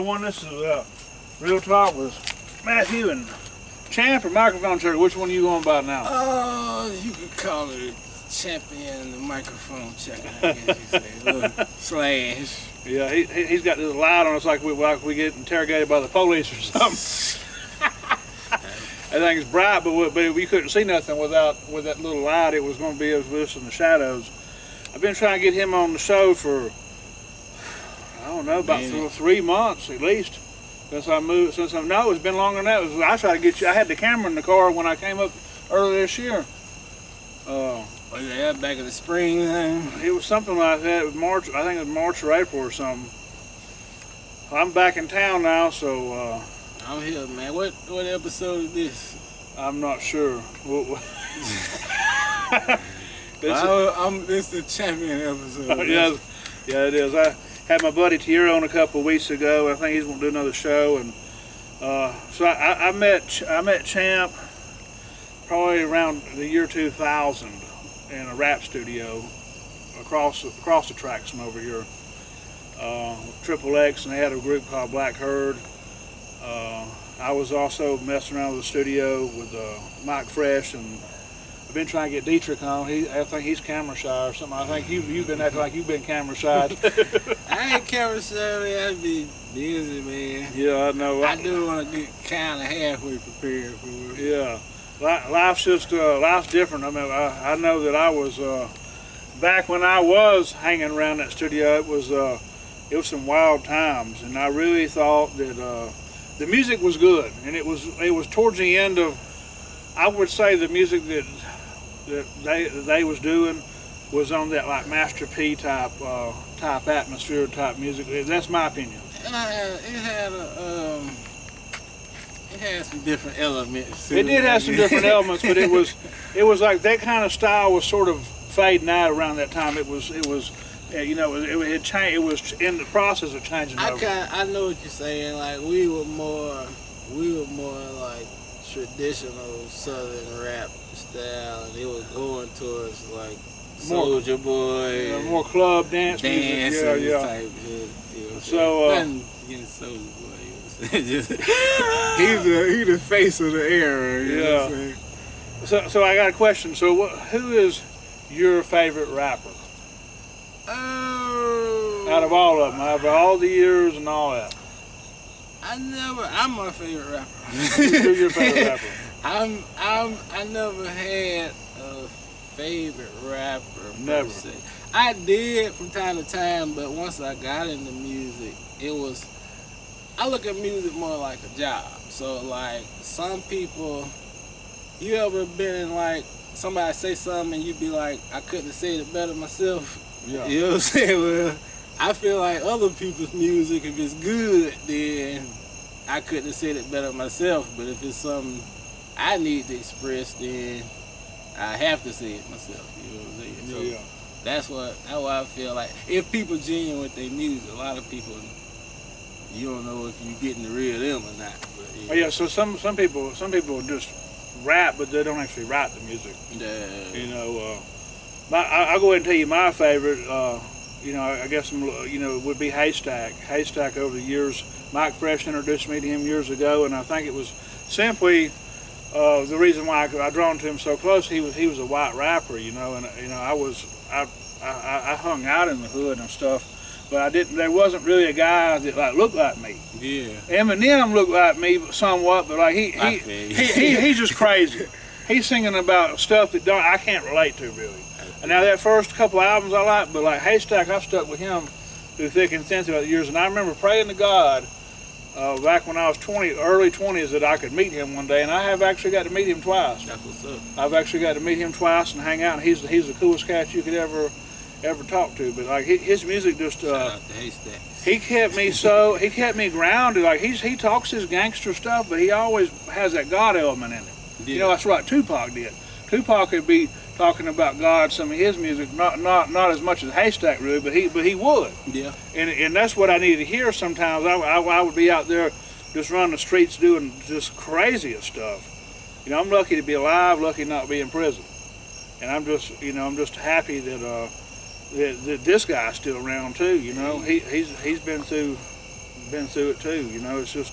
1. This is Real Talk with Matthew and Champ or Microphone Checker. Which one are you going by now? You could call it Champion the Microphone Checker, I guess you say. Little slash. Yeah, he's got this light on us like we get interrogated by the police or something. That thing's bright, but we couldn't see nothing with that little light. It was going to be us in the shadows. I've been trying to get him on the show for, I don't know, about 3 months at least. Since I moved, no, it's been longer than that. I tried to get you. I had the camera in the car when I came up earlier this year. Was that back in the spring then? It was something like that. It was March, I think it was March or April or something. I'm back in town now, so. I'm here, man. What episode is this? I'm not sure. This is the Champion episode. Yeah, it is. I had my buddy Tiero on a couple of weeks ago. I think he's going to do another show, and so I met Champ probably around the year 2000 in a rap studio across the tracks from over here. Triple X, and they had a group called Black Herd. I was also messing around with the studio with Mike Fresh, and I've been trying to get Dietrich on. I think he's camera shy or something. I think you've been acting like you've been camera shy. I ain't camera shy, man. I be busy, man. Yeah, I know. I do want to get kind of halfway prepared for it. Yeah, life's different. I mean, I know that I was back when I was hanging around that studio. It was some wild times, and I really thought that the music was good, and it was towards the end of, I would say, the music that they was doing was on that like Master P type atmosphere type music. That's my opinion. It had some different elements. It did have some different elements, but it was like that kind of style was sort of fading out around that time. It was you know, it had changed. It was in the process of changing over. I know what you're saying. Like we were more like traditional Southern rap style, and it was going towards like Soulja Boy, more club dance music. Yeah. Type shit, you know, so nothing against Soulja Boy. Just, he's the face of the era. You know what I'm saying? So I got a question. So who is your favorite rapper? Out of all of them, out of all the years and all that. I'm my favorite rapper. Who's your favorite rapper? I never had a favorite rapper. Never. I did from time to time, but once I got into music, I look at music more like a job. So like some people, you ever been in like somebody say something and you be like, I couldn't have said it better myself. Yeah. You know what I'm saying? Well, I feel like other people's music, if it's good, then I couldn't have said it better myself. But if it's something I need to express, then I have to say it myself. You know what I'm saying? So that's why I feel like if people genuine with their music, a lot of people, you don't know if you're getting the real them or not. But, yeah. So some people just rap, but they don't actually write the music. Yeah. You know. I'll go ahead and tell you my favorite. You know, I guess would be Haystack. Haystack over the years, Mike Fresh introduced me to him years ago, and I think it was simply the reason why I drawn to him so close. He was a white rapper, you know, and you know I hung out in the hood and stuff, but there wasn't really a guy that like looked like me. Yeah. Eminem looked like me somewhat, but like he's just crazy. He's singing about stuff that I can't relate to really. And now that first couple albums I like, but like Haystack, I stuck with him through thick and thin throughout the years. And I remember praying to God back when I was early 20s, that I could meet him one day. And I have actually got to meet him twice. That's what's up. I've actually got to meet him twice and hang out. And he's the coolest cat you could ever talk to. But like his music just shout out to Haystack. He kept me grounded. Like he talks his gangster stuff, but he always has that God element in it. Yeah. You know, that's what Tupac did. Tupac could be talking about God, some of his music, not as much as Haystack really, but he would. Yeah. And that's what I needed to hear sometimes. I would be out there just running the streets doing just craziest stuff. You know, I'm lucky to be alive, lucky not to be in prison. And I'm just happy that that this guy's still around too. You know, he's been through been through it too. You know, it's just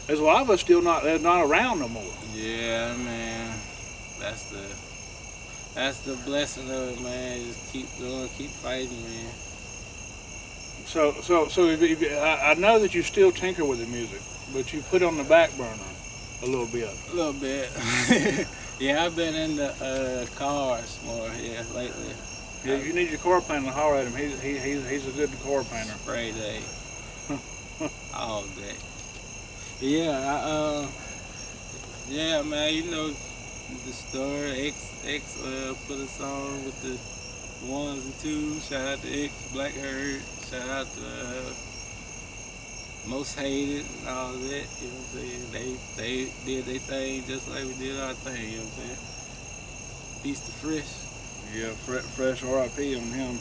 there's a lot of us still they're not around no more. Yeah, man. That's the blessing of it, man. Just keep going, keep fighting, man. So I know that you still tinker with the music, but you put it on the back burner a little bit. A little bit. Yeah, I've been in the cars more here lately. Yeah, you need your car painter to holler at him. He's a good car painter. Spray day. All day. Yeah, yeah, man, you know the story. X put us on with the 1s and 2s. Shout out to X, Black Herd. Shout out to Most Hated and all that. You know what I'm saying? They did their thing just like we did our thing. You know what I'm saying? Peace to Fresh. Yeah, fresh R.I.P. on him.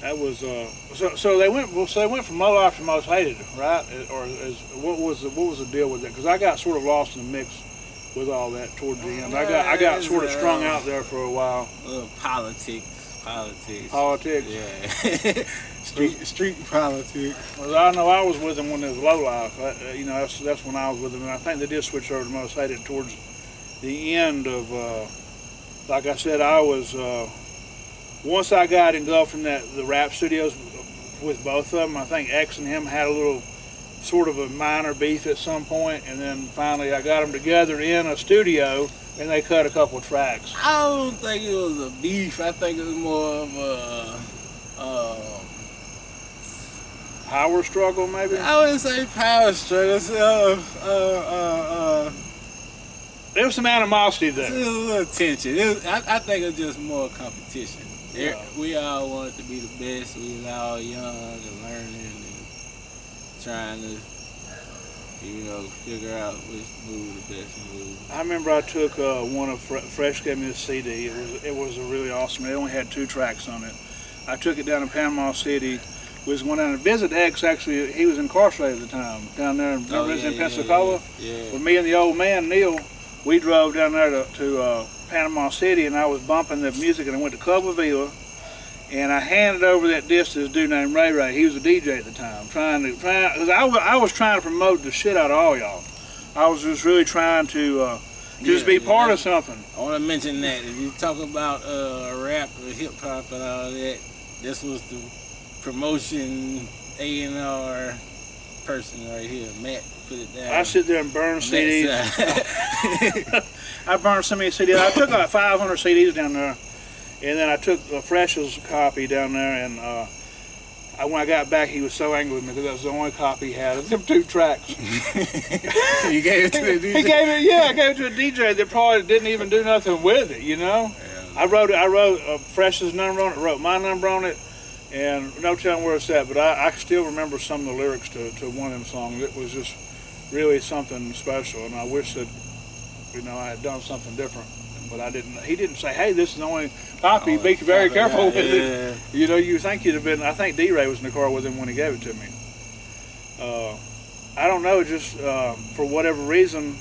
That was so they went from Low Life to Most Hated, right? Or what was the deal with it? Because I got sort of lost in the mix with all that towards the end. I got sort of strung out there for a while. Politics. Yeah. street politics. Well, I know I was with them when it was Low Life. You know, that's when I was with them, and I think they did switch over to Most Hated towards the end of. Like I said, I was once I got engulfed in the rap studios with both of them. I think X and him had a little sort of a minor beef at some point, and then finally I got them together in a studio, and they cut a couple of tracks. I don't think it was a beef. I think it was more of a power struggle, maybe. I wouldn't say power struggle. There was some animosity there. There was a little tension. I think it was just more competition. Yeah. We all wanted to be the best. We was all young and learning and trying to, you know, figure out which move the best move. I remember I took one of Fresh gave me this CD. It was a really awesome. They only had 2 tracks on it. I took it down to Panama City. Was going down to visit X. Actually, he was incarcerated at the time down there in Pensacola. Yeah. With me and the old man Neil. We drove down there to Panama City, and I was bumping the music, and I went to Club La Villa, and I handed over that disc to this dude named Ray Ray. He was a DJ at the time, because I was trying to promote the shit out of all y'all. I was just really trying to just be part of something. I want to mention that if you talk about rap or hip hop and all that, this was the promotion A&R person right here, Matt. Put it down. I sit there and burn CDs. I burned so many CDs. I took like 500 CDs down there, and then I took Fresh's copy down there, and when I got back, he was so angry with me because that was the only copy he had of them 2 tracks. You gave it to the DJ? He gave it, yeah, I gave it to a DJ that probably didn't even do nothing with it, you know? Yeah. I wrote Fresh's number on it, wrote my number on it, and no telling where it's at, but I still remember some of the lyrics to one of them songs. It was just really something special, and I wish that, you know, I had done something different, but I didn't. He didn't say, "Hey, this is the only copy. Be very careful with it." You know, you think you'd have been. I think D-Ray was in the car with him when he gave it to me. I don't know, just for whatever reason,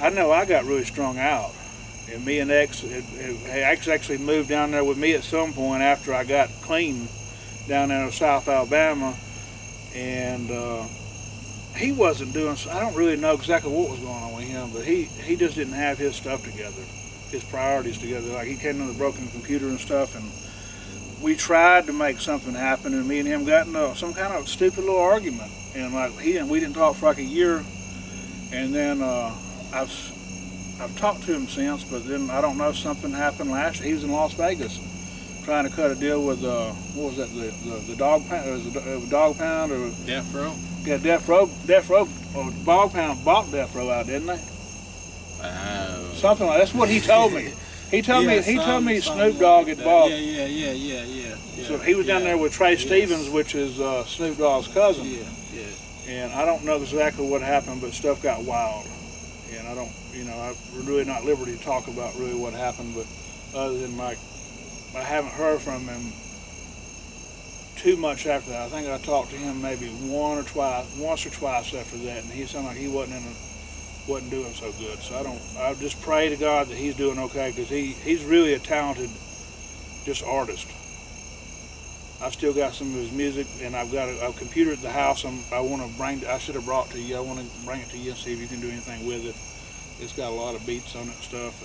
I know I got really strung out, and me and X actually moved down there with me at some point after I got clean down there in South Alabama, and. He wasn't doing, I don't really know exactly what was going on with him, but he just didn't have his stuff together, his priorities together. Like, he came in with a broken computer and stuff, and we tried to make something happen, and me and him got into some kind of stupid little argument, and like we didn't talk for like a year, and then I've talked to him since, but then I don't know, something happened last year. He was in Las Vegas trying to cut a deal with what was that, the Dog Pound, or the Dog Pound, or Death Row. Yeah, Death Row, or Dog Pound bought Death Row out, didn't they? Wow. Something like that's what he told me. He told me Snoop Dogg had bought. Yeah. So he was down there with Trey Stevens, which is Snoop Dogg's cousin. Yeah. And I don't know exactly what happened, but stuff got wild. And I don't, I'm really not at liberty to talk about really what happened, but other than like, I haven't heard from him too much after that. I think I talked to him maybe once or twice after that, and he sounded like he wasn't doing so good. So I just pray to God that he's doing okay, because he's really a talented just artist. I've still got some of his music, and I've got a computer at the house. I want to bring. I should have brought to you. I want to bring it to you and see if you can do anything with it. It's got a lot of beats on it and stuff.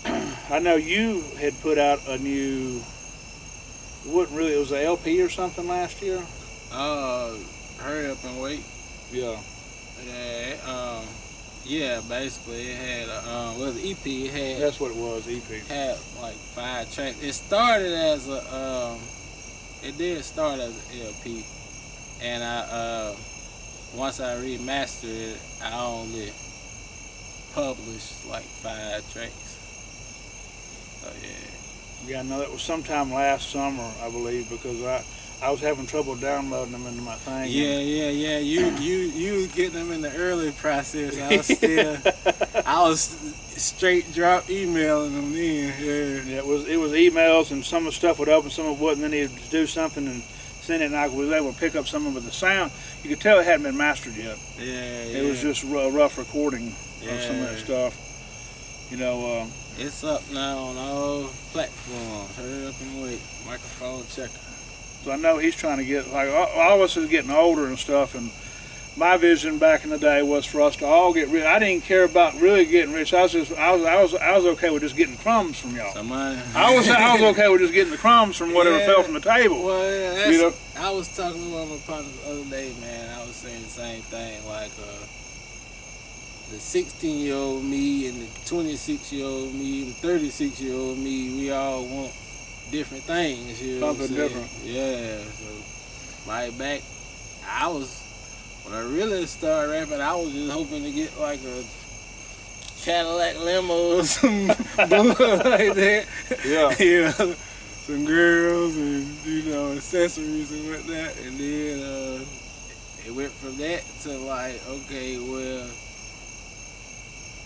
And I know you had put out a new. It wasn't really. It was an LP or something last year. Hurry Up and Wait. Yeah. Yeah. Yeah. Basically, it had well, the EP. It had. That's what it was. EP. Had like 5 tracks. It started as a. It did start as an LP, and once I remastered it, I only published like 5 tracks. So yeah. Yeah, I know that was sometime last summer, I believe, because I was having trouble downloading them into my thing. Yeah. You was getting them in the early process. I was straight drop emailing them in. Yeah, it was emails, and some of the stuff would open, some of it wouldn't. Then he'd do something and send it, and I was able to pick up some of it. The sound, you could tell it hadn't been mastered yet. Yeah. It was just a rough recording of some of that stuff. You know. It's up now on all platforms. Hurry Up and Wait. Microphone checker. So I know he's trying to get, like, all of us is getting older and stuff, and my vision back in the day was for us to all get rich. I didn't care about really getting rich. I was okay with just getting crumbs from y'all. I was okay with just getting the crumbs from whatever fell from the table. Well, yeah, you know? I was talking to one of my partners the other day, man. I was saying the same thing, like the 16-year-old me and the 26-year-old me and the 36-year-old me, we all want different things, you know. Something different. Yeah. So like back, when I really started rapping, I was just hoping to get like a Cadillac limo or some bull like that. Yeah. You know, some girls and, you know, accessories and whatnot. And then it went from that to like, okay, well,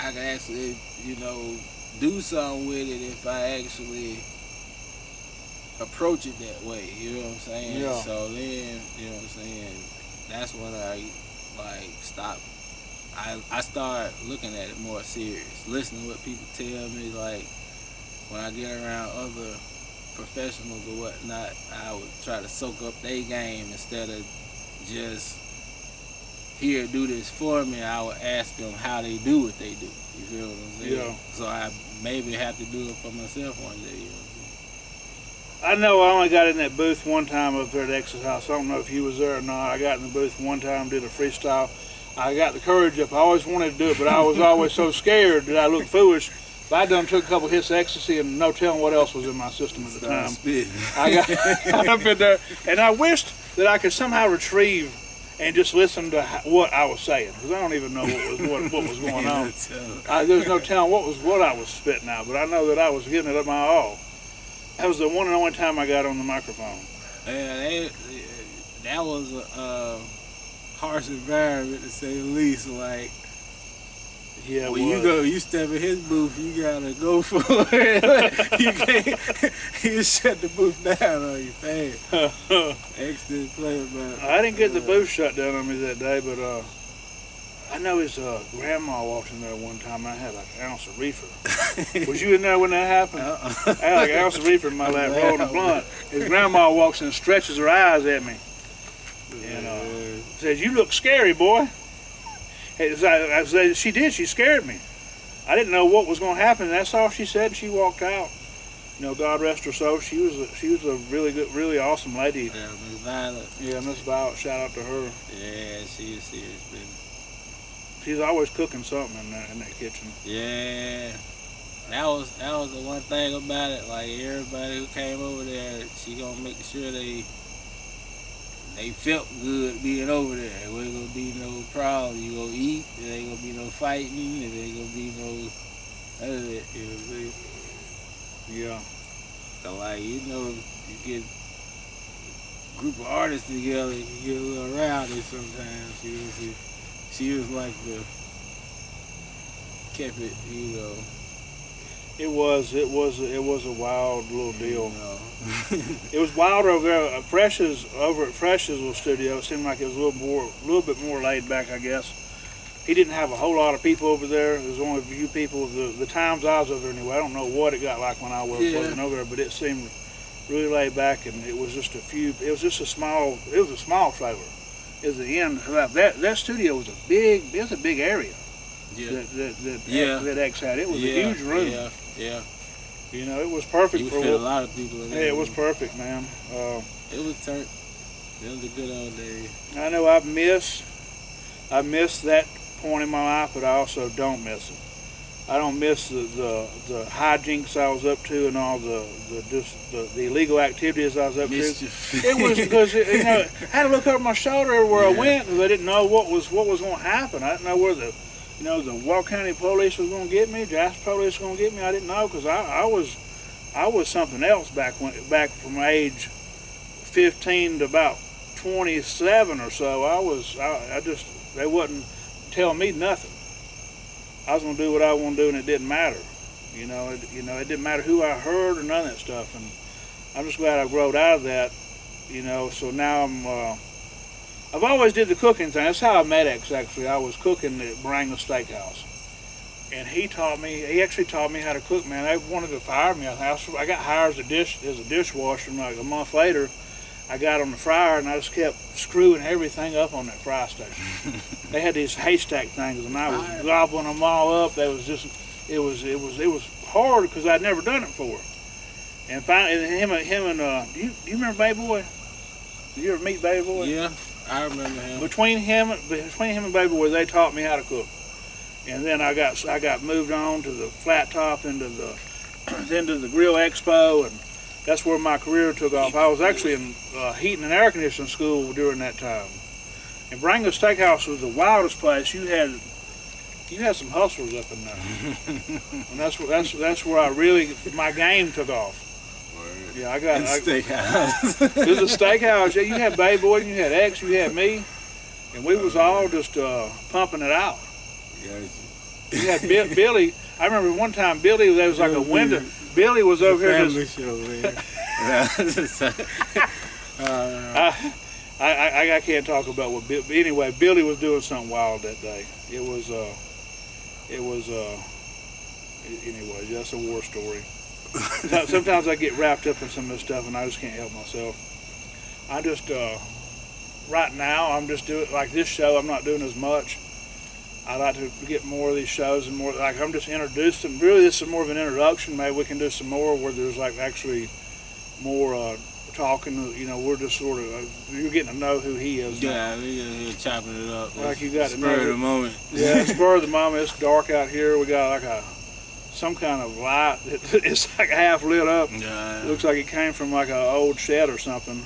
I can actually, you know, do something with it if I actually approach it that way, you know what I'm saying? Yeah. So then, you know what I'm saying, that's when I like stopped. I started looking at it more serious, listening to what people tell me. Like when I get around other professionals or whatnot, I would try to soak up their game instead of just here, do this for me. I would ask them how they do what they do. You feel what I'm saying? Yeah. So I maybe have to do it for myself one day. You know what I'm saying? I know I only got in that booth one time up there at X's house. I don't know if you was there or not. I got in the booth one time, did a freestyle. I got the courage up. I always wanted to do it, but I was always so scared that I looked foolish. But I done took a couple hits of ecstasy and no telling what else was in my system at the time. I got up in there, and I wished that I could somehow retrieve and just listen to what I was saying, because I don't even know what was going on. There's no telling what I was spitting out, but I know that I was giving it up my all. That was the one and only time I got on the microphone. Yeah, that was a harsh environment, to say the least. Like, yeah, when you step in his booth, you gotta go for it. You can't. You shut the booth down on you fast. X didn't play about it. I didn't get the booth shut down on me that day, but I know his grandma walked in there one time. I had like an ounce of reefer. Was you in there when that happened? I had like an ounce of reefer in my lap, rolling a blunt. His grandma walks in and stretches her eyes at me and says, "You look scary, boy." I said, she did. She scared me. I didn't know what was going to happen. That's all she said. She walked out. You know, God rest her soul. She was a really good, really awesome lady. Yeah, Miss Violet. Yeah, Miss Violet. Shout out to her. Yeah, she is serious, baby. She's always cooking something in that kitchen. Yeah, that was the one thing about it. Like everybody who came over there, she gonna make sure they felt good being over there. There ain't gonna be no problem. You gonna eat. There ain't gonna be no fighting. There ain't gonna be no none of that. You know what I'm saying? Yeah. So like, you know, you get a group of artists together, you get a little rowdy sometimes. You know, she was like kept it, you know. It was a wild little deal. You know. It was wild over there. Over at Fresh's little studio. It seemed like it was a little bit more laid back, I guess. He didn't have a whole lot of people over there. There was only a few people. The times I was over there anyway. I don't know what it got like when I was working over there, but it seemed really laid back, and it was just a small trailer. Is the end. That studio was it was a big area. Yeah. That X had. It was a huge room. Yeah. You know, it was perfect You for fit a lot of people in there. Yeah, it was perfect, man. It was turned. It was the good old days. I know I miss that point in my life, but I also don't miss it. I don't miss the hijinks I was up to and all the illegal activities I was up to. It was because I had to look over my shoulder everywhere I went because I didn't know what was going to happen. I didn't know where the Wall County Police was going to get me, Jasper Police was going to get me. I didn't know because I was something else back from age 15 to about 27 or so. They wouldn't tell me nothing. I was going to do what I want to do, and it didn't matter. It didn't matter who I heard or none of that stuff. And I'm just glad I growed out of that. So now I've always did the cooking thing. That's how I met X. Actually, I was cooking at Barango Steakhouse, and he actually taught me how to cook. Man, they wanted to fire me. I got hired as a dishwasher. And like a month later, I got on the fryer, and I just kept screwing everything up on that fry station. They had these haystack things, and I was gobbling them all up. It was hard because I'd never done it before. And finally, him and do you remember Baby Boy? Did you ever meet Baby Boy? Yeah, I remember him. Between him and Baby Boy, they taught me how to cook. And then I got moved on to the flat top into the Grill Expo, and that's where my career took off. I was actually in heating and air conditioning school during that time. And Barango Steakhouse was the wildest place. You had some hustlers up in there, and that's where my game took off. Word. Yeah, I got steakhouse. It was a steakhouse. Yeah, you had Baby Boy, you had X, you had me, and we was all just pumping it out. You had Billy. I remember one time Billy. There was like a window. Billy was over here. Family show, man. I can't talk about what. But anyway, Billy was doing something wild that day. It was. Anyway, that's a war story. Sometimes I get wrapped up in some of this stuff, and I just can't help myself. I just right now I'm just doing like this show. I'm not doing as much. I like to get more of these shows and more. Like I'm just introducing. Really, this is more of an introduction. Maybe we can do some more where there's like actually more talking. We're just sort of you're getting to know who he is. Yeah, we're chopping it up. Like you got to spur of the moment. Yeah, spur of the moment. It's dark out here. We got like some kind of light. It's like half lit up. Yeah. It looks like it came from like an old shed or something.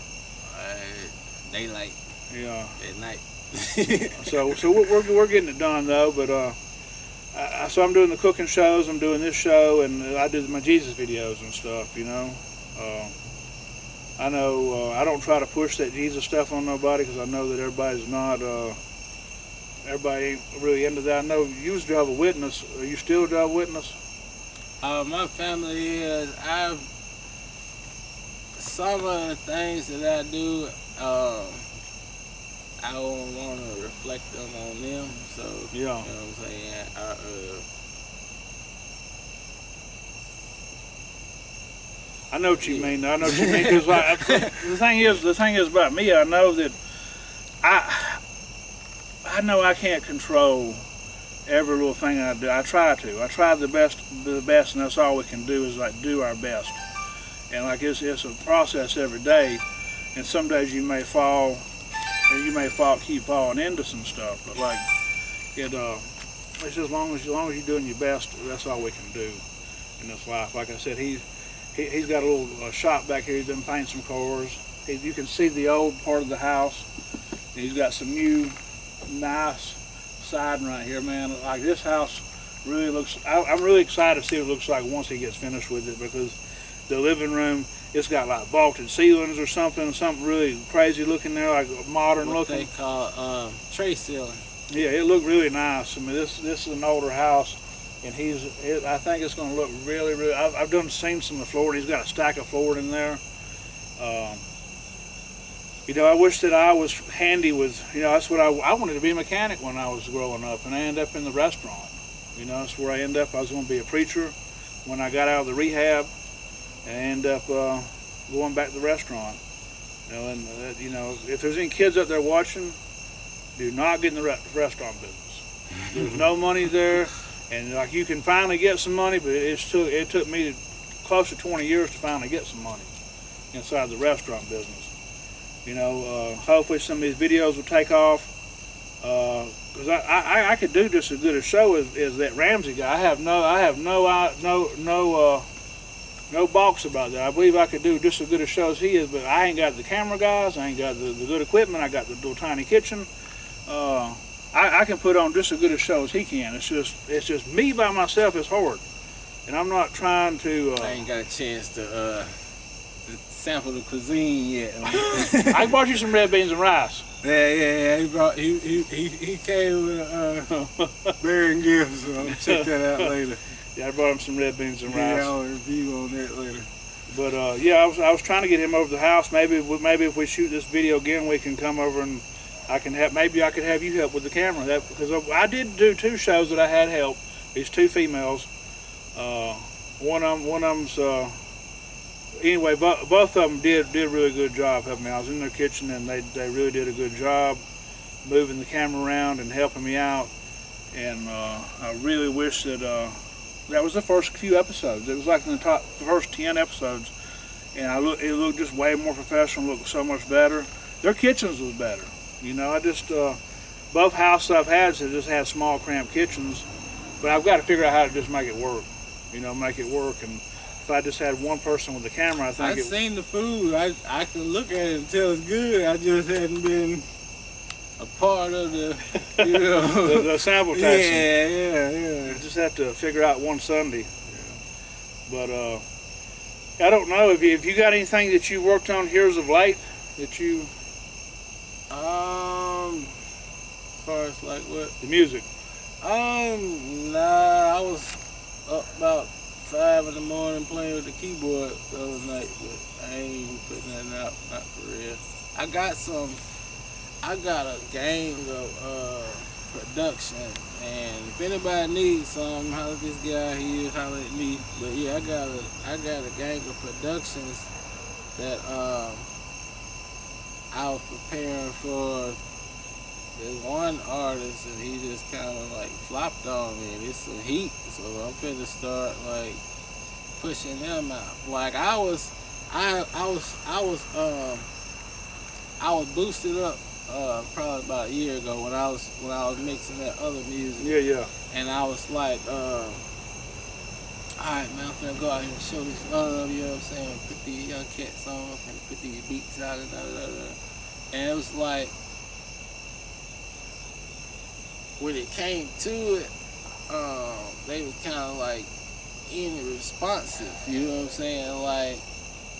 Daylight. Yeah. At night. So we're getting it done though, but so I'm doing the cooking shows, I'm doing this show, and I do my Jesus videos and stuff. I know I don't try to push that Jesus stuff on nobody because I know that everybody's not. Everybody ain't really into that. I know you was Jehovah's Witness. Are you still Jehovah's Witness? My family is. Some of the things that I do. I don't want to reflect them on them, so yeah. You know what I'm saying. I know what you mean. I know what you mean because like, the thing is about me. I know that I know I can't control every little thing I do. I try the best, and that's all we can do is like do our best. And like it's a process every day, and some days you may fall. And you may keep falling into some stuff, but like it's just as long as you're doing your best, that's all we can do in this life. Like I said, he's got a little shop back here. He's been painting some cars. You can see the old part of the house. He's got some new, nice siding right here, man. Like this house really looks. I'm really excited to see what it looks like once he gets finished with it because the living room. It's got like vaulted ceilings or something really crazy looking there, like modern looking. What they call tray ceiling. Yeah, it looked really nice. I mean, this is an older house, and I think it's going to look really, really. I've seen some of the flooring. He's got a stack of flooring in there. I wish that I was handy with. That's what I wanted to be a mechanic when I was growing up, and I ended up in the restaurant. That's where I ended up. I was going to be a preacher when I got out of the rehab. I ended up going back to the restaurant. You know, and you know, if there's any kids out there watching, do not get in the restaurant business. There's no money there, and like you can finally get some money, but it took me close to 20 years to finally get some money inside the restaurant business. You know, hopefully some of these videos will take off. Because I could do just as good a show as that Ramsey guy. I have no balks about that. I believe I could do just as good a show as he is, but I ain't got the camera guys. I ain't got the good equipment. I got the little tiny kitchen. I can put on just as good a show as he can. It's just me by myself is hard, and I'm not trying to. I ain't got a chance to sample the cuisine yet. I bought you some red beans and rice. Yeah. He came with bearing gifts, so I'll check that out later. Yeah, I brought him some red beans and rice. Yeah, I'll review on that later. But yeah, I was trying to get him over to the house. Maybe if we shoot this video again, we can come over and I can have maybe I could have you help with the camera. Because I did do 2 shows that I had help. These 2 females. One of them's. Anyway, both of them did a really good job helping me. I was in their kitchen and they really did a good job moving the camera around and helping me out. And I really wish that that was the first few episodes. It was like in the first 10 episodes, and it looked just way more professional. Looked so much better. Their kitchens was better. You know, I just both houses I've had have just had small cramped kitchens, but I've got to figure out how to just make it work. You know, make it work. And if I just had one person with the camera, I think I've seen the food. I can look at it and tell it's good. I just hadn't been a part of the, you know, the sample testing. Yeah. You just have to figure out one Sunday. Yeah. But I don't know if you got anything that you worked on here as of late that you. As far as like what? The music. Nah, I was up about 5 in the morning playing with the keyboard the other night, but I ain't even putting nothing out, not for real. I got a gang of production, and if anybody needs some, holler at this guy here, holler at me. But yeah, I got a gang of productions that I was preparing for. There's one artist and he just kind of like flopped on me. It's some heat, so I'm finna start like pushing them out. Like I was boosted up probably about a year ago when I was mixing that other music. Yeah. And I was like, all right, man, I'm finna go out here and show this love. You know what I'm saying? Put these young cats on and put these beats out and And it was like, when it came to it, they was kind of like irresponsive. You know what I'm saying? Like,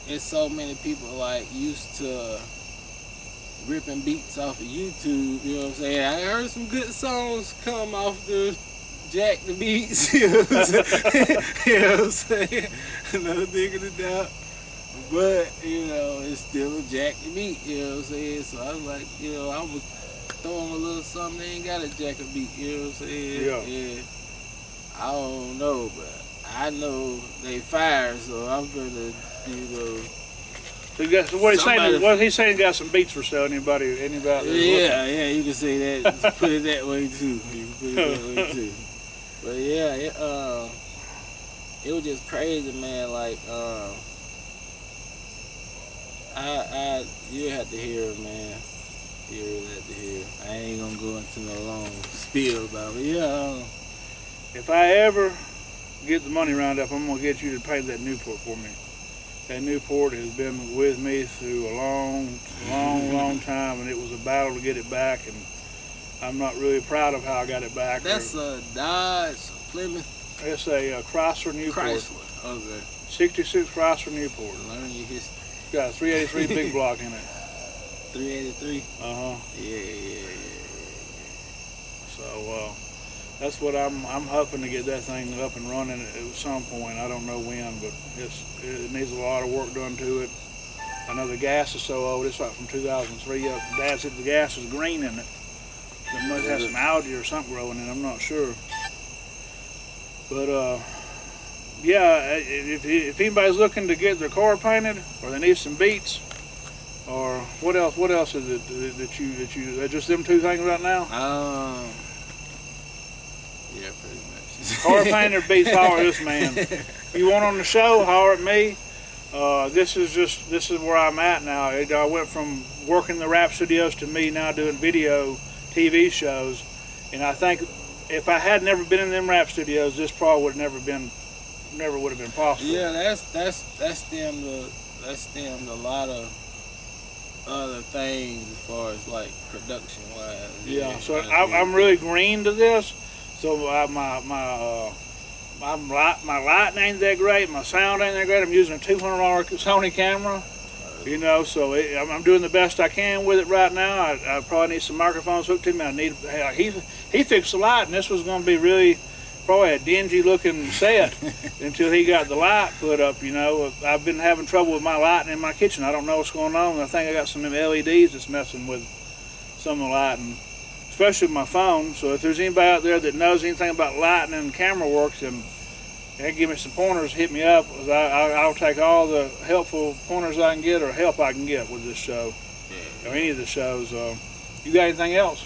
it's so many people like used to ripping beats off of YouTube. You know what I'm saying? I heard some good songs come off the Jack the Beats. You know what I'm saying? You know what I'm saying? Another nigga to doubt. But, you know, it's still a Jack the Beat. You know what I'm saying? So I was like, you know, I was throwing a little something. They ain't got a Jack the Beat. You know what I'm saying? Yeah. I don't know, but I know they fire, so I'm gonna, you know. So what he's saying? What he's saying? Got some beats for sale. Anybody? Yeah, you can say that. Put it that way too. You can put it that way too. But yeah, it was just crazy, man. Like, you have to hear it, man. You really have to hear it. I ain't gonna go into no long spiel about it. Yeah. If I ever get the money round up, I'm gonna get you to pay that Newport for me. That Newport has been with me through a long time, and it was a battle to get it back, and I'm not really proud of how I got it back. That's a Dodge, a Plymouth? It's a Chrysler Newport. Chrysler, okay. 66 Chrysler Newport. Learn your history. It's got a 383 big block in it. 383? Uh-huh. Yeah. So, that's what I'm hoping to get that thing up and running at some point. I don't know when, but it needs a lot of work done to it. I know the gas is so old. It's like from 2003. Dad said the gas is green in it. It must have some algae or something growing in it. I'm not sure. But yeah, if anybody's looking to get their car painted, or they need some beats, or what else is it that you just them two things right now? Yeah, pretty much. Car painter beats, holler at this man. If you want on the show, holler at me. This is where I'm at now. I went from working the rap studios to me now doing video TV shows, and I think if I had never been in them rap studios, this probably would have never would have been possible. Yeah, that stemmed a lot of other things as far as like production wise. Yeah, so I'm really green to this. So my lighting ain't that great, my sound ain't that great. I'm using a $200 Sony camera, you know. So I'm doing the best I can with it right now. I probably need some microphones hooked to me. I need he fixed the light, and this was going to be really probably a dingy looking set until he got the light put up. You know, I've been having trouble with my lighting in my kitchen. I don't know what's going on. I think I got some LEDs that's messing with some of the lighting, especially with my phone. So if there's anybody out there that knows anything about lighting and camera work, then they give me some pointers, hit me up. I'll take all the helpful pointers I can get, or help I can get with this show, or any of the shows. You got anything else?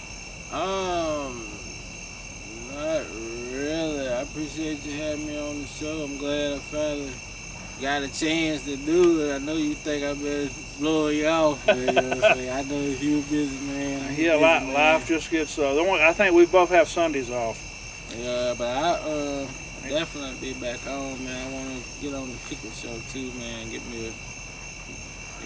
Not really. I appreciate you having me on the show. I'm glad I finally got a chance to do it. I know you think I better blow you off, but, you know what I'm saying? I know if you're a busy man. Yeah, life just gets. I think we both have Sundays off. Yeah, but I definitely be back home, man. I want to get on the cooking show too, man. Get me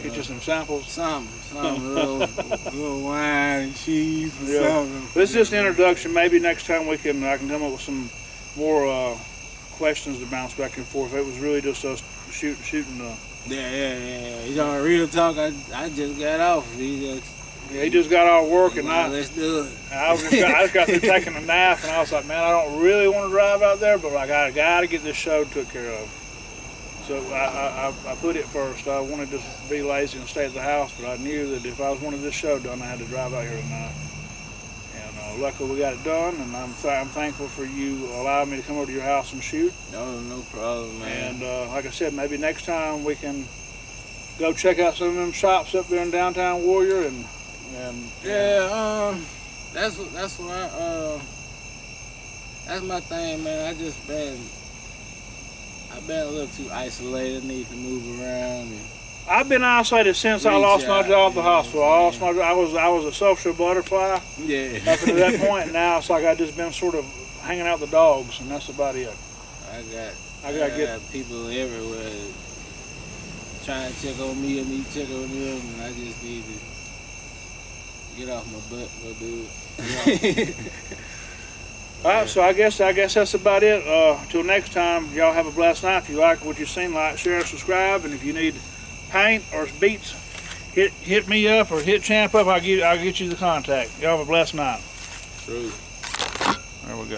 Get you some samples. Something, little wine and cheese or something. This is just an introduction. Maybe next time I can come up with some more questions to bounce back and forth. It was really just us shooting. Yeah. You know, real talk. I just got off. He just got off work, and let's do it. I just got through taking a nap, and I was like, man, I don't really want to drive out there, but I got to get this show took care of. So I put it first. I wanted to be lazy and stay at the house, but I knew that if I wanted this show done, I had to drive out here tonight. And luckily we got it done, and I'm thankful for you allowing me to come over to your house and shoot. No problem, man. And like I said, maybe next time we can go check out some of them shops up there in downtown Warrior, and that's what that's my thing, man. I've been a little too isolated. Need to move around. And I've been isolated since I lost my job at the hospital. I was a social butterfly. Yeah. Up until that point, and now it's like I've just been sort of hanging out with the dogs, and that's about it. I got people everywhere trying to check on me and me check on them, and I just need to get off my butt, go do it. All right, so I guess that's about it. Till next time, y'all have a blessed night. If you like what you've seen, like, share, subscribe, and if you need paint or beats, hit me up or hit Champ up. I'll get you the contact. Y'all have a blessed night. True. There we go.